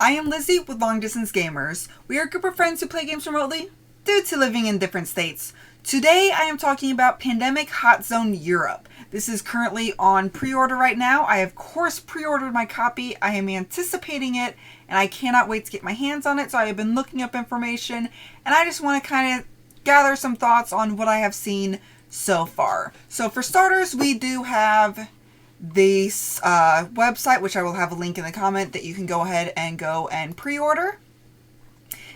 I am Lizzy with Long Distance Gamers. We are a group of friends who play games remotely due to living in different states. Today I am talking about Pandemic Hot Zone Europe. This is currently on pre-order right now. I of course pre-ordered my copy. I am anticipating it and I cannot wait to get my hands on it. So I have been looking up information and I just want to kind of gather some thoughts on what I have seen so far. So for starters, we do have this website, which I will have a link in the comment, that you can go ahead and pre-order.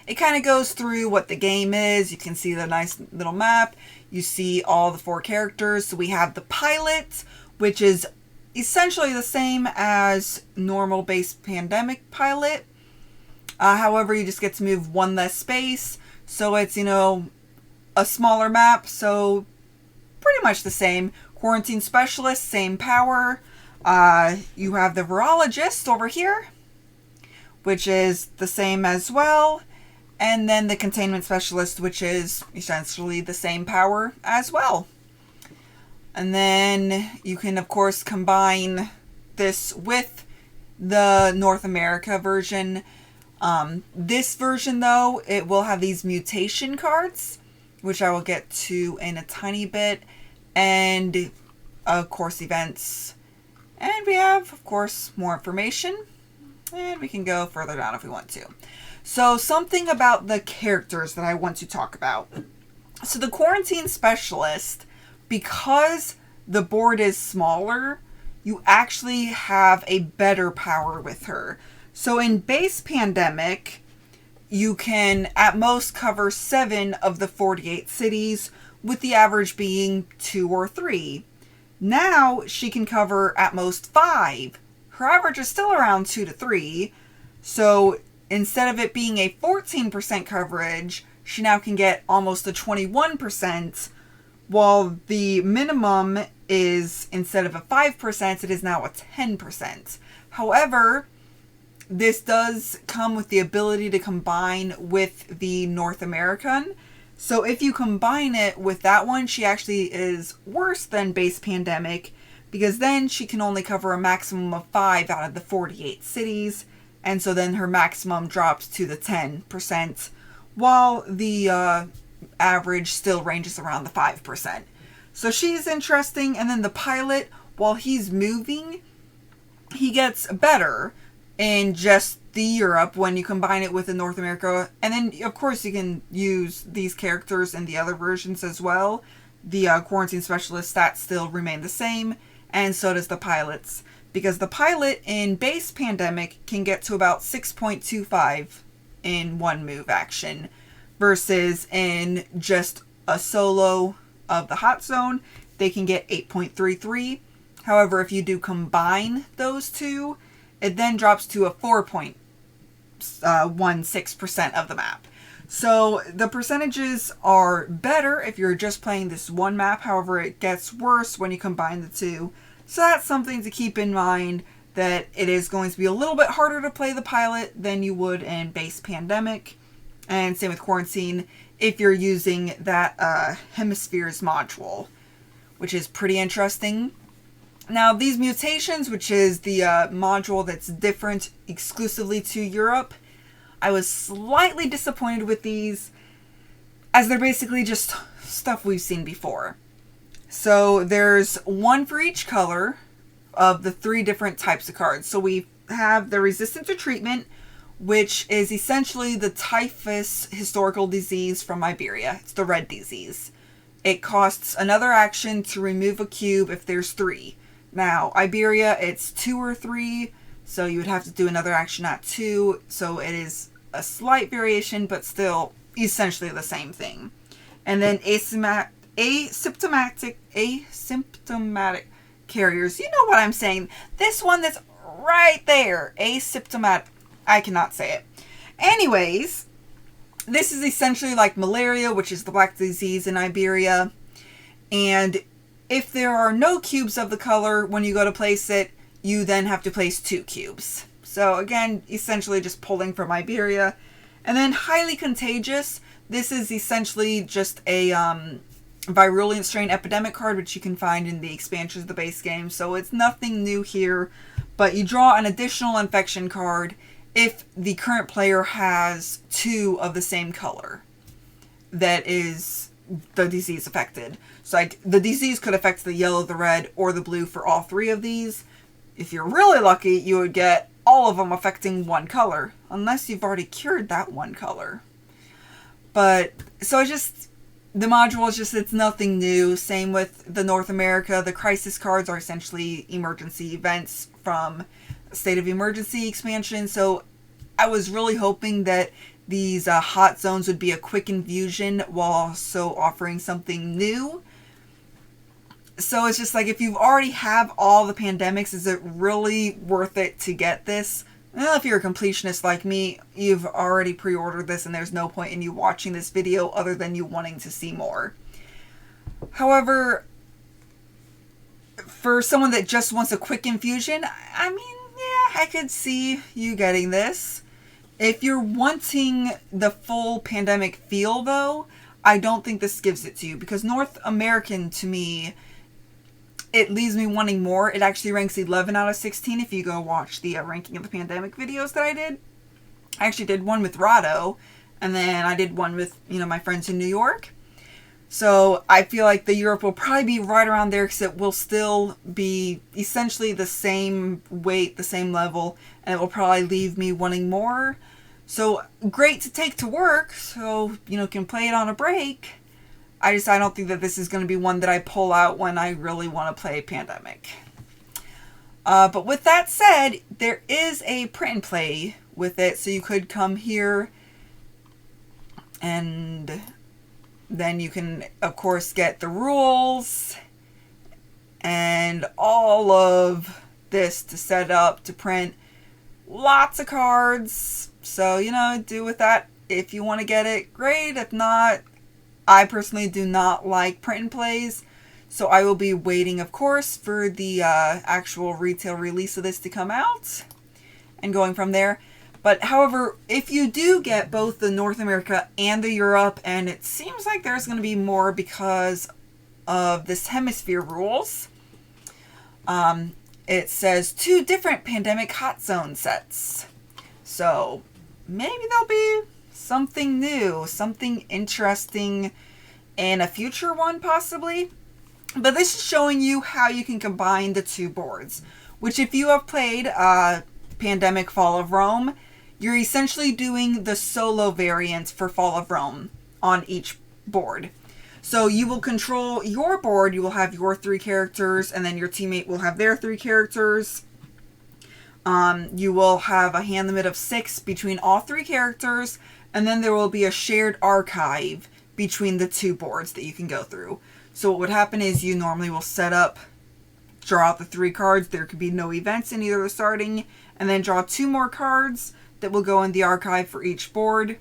It kind of goes through what the game is. You can see the nice little map. You see all the 4 characters. So we have the pilot, which is essentially the same as normal base Pandemic pilot. However, you just get to move one less space. So it's, a smaller map. So pretty much the same. Quarantine Specialist, same power. You have the Virologist over here, which is the same as well. And then the Containment Specialist, which is essentially the same power as well. And then you can, of course, combine this with the North America version. This version, though, it will have these mutation cards, which I will get to in a tiny bit. And, of course, events. And we have, of course, more information. And we can go further down if we want to. So, something about the characters that I want to talk about. So, the Quarantine Specialist, because the board is smaller, you actually have a better power with her. So, in base Pandemic, you can at most cover 7 of the 48 cities, with the average being 2 or 3. Now she can cover at most 5. Her average is still around 2 to 3. So instead of it being a 14% coverage, she now can get almost a 21%, while the minimum is, instead of a 5%, it is now a 10%. However, this does come with the ability to combine with the North American. So if you combine it with that one, she actually is worse than base Pandemic, because then she can only cover a maximum of 5 out of the 48 cities, and so then her maximum drops to the 10%, while the average still ranges around the 5%. So she's interesting, and then the pilot, while he's moving, he gets better in just the Europe when you combine it with the North America. And then, of course, you can use these characters in the other versions as well. The Quarantine Specialist stats still remain the same, and so does the pilot's. Because the pilot in base Pandemic can get to about 6.25 in one move action, versus in just a solo of the Hot Zone, they can get 8.33. However, if you do combine those two, it then drops to a 4.16% of the map. So the percentages are better if you're just playing this one map. However, it gets worse when you combine the two. So that's something to keep in mind, that it is going to be a little bit harder to play the pilot than you would in base Pandemic. And same with Quarantine if you're using that Hemisphere's Module, which is pretty interesting. Now, these Mutations, which is the module that's different exclusively to Europe, I was slightly disappointed with these, as they're basically just stuff we've seen before. So there's one for each color of the 3 different types of cards. So we have the Resistant to Treatment, which is essentially the typhus historical disease from Iberia. It's the red disease. It costs another action to remove a cube if there's 3. Now, Iberia, it's 2 or 3, so you would have to do another action at 2, so it is a slight variation, but still essentially the same thing. And then asymptomatic carriers. You know what I'm saying. This one that's right there, asymptomatic. I cannot say it. Anyways, this is essentially like malaria, which is the black disease in Iberia. And if there are no cubes of the color when you go to place it, you then have to place 2 cubes. So again, essentially just pulling from Iberia. And then highly contagious. This is essentially just a virulent strain epidemic card, which you can find in the expansions of the base game. So it's nothing new here, but you draw an additional infection card if the current player has 2 of the same color that is the disease affected. So like the disease could affect the yellow, the red, or the blue for all 3 of these. If you're really lucky, you would get all of them affecting 1 color, unless you've already cured that 1 color. But, so it's just, the module is just, it's nothing new. Same with the North America. The crisis cards are essentially emergency events from State of Emergency expansion. So I was really hoping that these hot zones would be a quick infusion while also offering something new. So it's just like, if you already have all the pandemics, is it really worth it to get this? Well, if you're a completionist like me, you've already pre-ordered this and there's no point in you watching this video other than you wanting to see more. However, for someone that just wants a quick infusion, I mean, yeah, I could see you getting this. If you're wanting the full pandemic feel, though, I don't think this gives it to you, because North American, to me, it leaves me wanting more. It actually ranks 11 out of 16 if you go watch the ranking of the pandemic videos that I did. I actually did one with Rado, and then I did one with, my friends in New York. So I feel like the Europe will probably be right around there, because it will still be essentially the same weight, the same level, and it will probably leave me wanting more. So great to take to work, so, can play it on a break. I don't think that this is going to be one that I pull out when I really want to play Pandemic. But with that said, there is a print and play with it, so you could come here and then you can, of course, get the rules and all of this to set up, to print. Lots of cards. So, do with that. If you want to get it, great. If not, I personally do not like print and plays. So I will be waiting, of course, for the actual retail release of this to come out and going from there. But however, if you do get both the North America and the Europe, and it seems like there's going to be more because of this Hemisphere rules, it says 2 different pandemic hot zone sets. So maybe there'll be something new, something interesting in a future one possibly. But this is showing you how you can combine the 2 boards, which if you have played Pandemic Fall of Rome, you're essentially doing the solo variant for Fall of Rome on each board. So you will control your board, you will have your 3 characters, and then your teammate will have their 3 characters. You will have a hand limit of 6 between all 3 characters, and then there will be a shared archive between the 2 boards that you can go through. So what would happen is you normally will set up, draw out the 3 cards, there could be no events in either the starting, and then draw 2 more cards that will go in the archive for each board.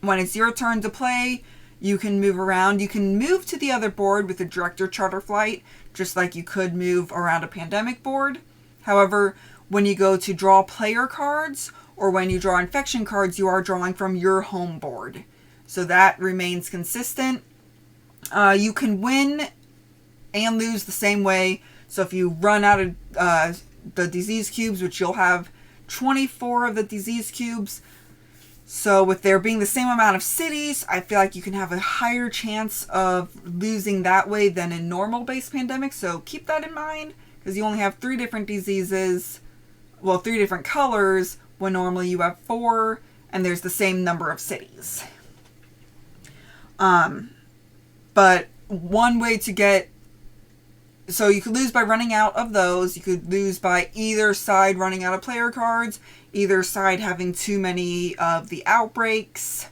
When it's your turn to play, you can move around. You can move to the other board with the Director Charter Flight, just like you could move around a Pandemic board. However, when you go to draw player cards, or when you draw infection cards, you are drawing from your home board. So that remains consistent. You can win and lose the same way. So if you run out of the disease cubes, which you'll have 24 of the disease cubes, so with there being the same amount of cities, I feel like you can have a higher chance of losing that way than in normal base Pandemic. So keep that in mind, because you only have 3 different diseases, well, 3 different colors, when normally you have 4, and there's the same number of cities. But one way to get, so you could lose by running out of those, you could lose by either side running out of player cards, either side having too many of the outbreaks.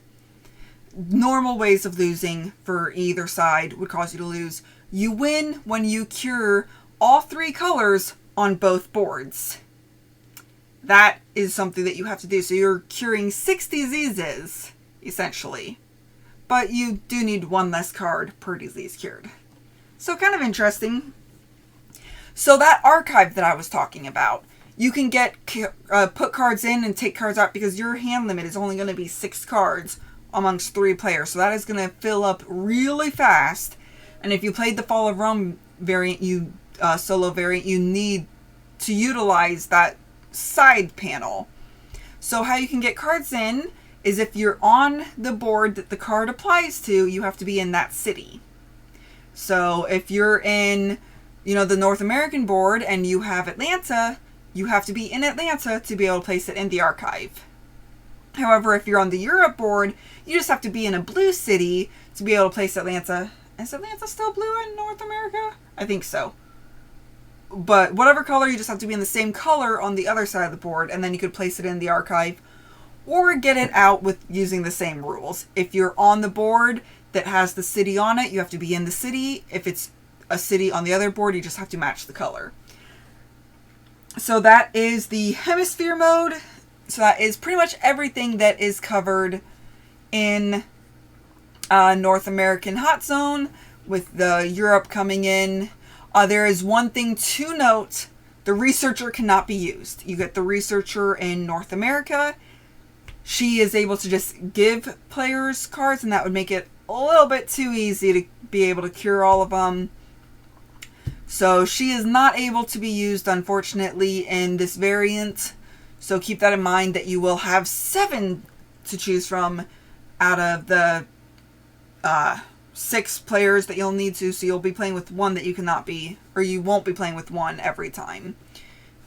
Normal ways of losing for either side would cause you to lose. You win when you cure all 3 colors on both boards. That is something that you have to do. So you're curing 6 diseases, essentially. But you do need 1 less card per disease cured. So kind of interesting. So that archive that I was talking about, you can put cards in and take cards out, because your hand limit is only going to be 6 cards amongst 3 players. So that is going to fill up really fast. And if you played the Fall of Rome variant, solo variant, you need to utilize that side panel. So how you can get cards in is if you're on the board that the card applies to, you have to be in that city. So if you're in, the North American board and you have Atlanta, you have to be in Atlanta to be able to place it in the archive. However, if you're on the Europe board, you just have to be in a blue city to be able to place Atlanta. Is Atlanta still blue in North America? I think so. But whatever color, you just have to be in the same color on the other side of the board, and then you could place it in the archive or get it out with using the same rules. If you're on the board that has the city on it, you have to be in the city. If it's a city on the other board, you just have to match the color. So that is the Hemisphere mode. So that is pretty much everything that is covered in North American Hot Zone, with the Europe coming in. There is one thing to note: the researcher cannot be used. You get the researcher in North America. She is able to just give players cards, and that would make it a little bit too easy to be able to cure all of them. So she is not able to be used, unfortunately, in this variant. So keep that in mind, that you will have 7 to choose from out of the 6 players that you'll need to. So you'll be playing with one that you cannot be, or you won't be playing with one every time,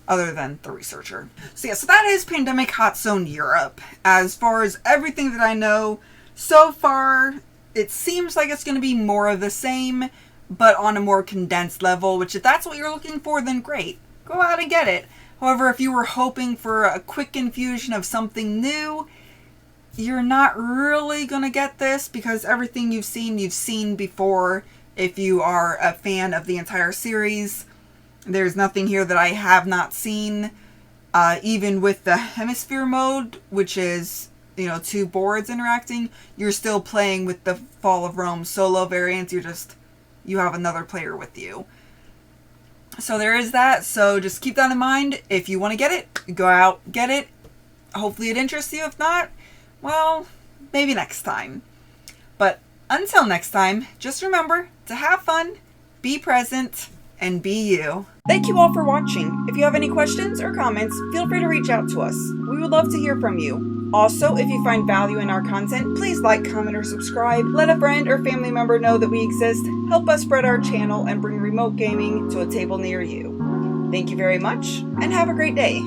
other than the researcher. So yeah, so that is Pandemic Hot Zone Europe. As far as everything that I know so far, it seems like it's going to be more of the same, but on a more condensed level, which if that's what you're looking for, then great. Go out and get it. However, if you were hoping for a quick infusion of something new, you're not really going to get this, because everything you've seen before. If you are a fan of the entire series, there's nothing here that I have not seen. Even with the Hemisphere mode, which is, 2 boards interacting, you're still playing with the Fall of Rome solo variant. You have another player with you. So there is that. So just keep that in mind. If you want to get it, go out, get it. Hopefully it interests you. If not, well, maybe next time. But until next time, just remember to have fun, be present, and be you. Thank you all for watching. If you have any questions or comments, feel free to reach out to us. We would love to hear from you. Also, if you find value in our content, please like, comment, or subscribe. Let a friend or family member know that we exist. Help us spread our channel and bring remote gaming to a table near you. Thank you very much, and have a great day.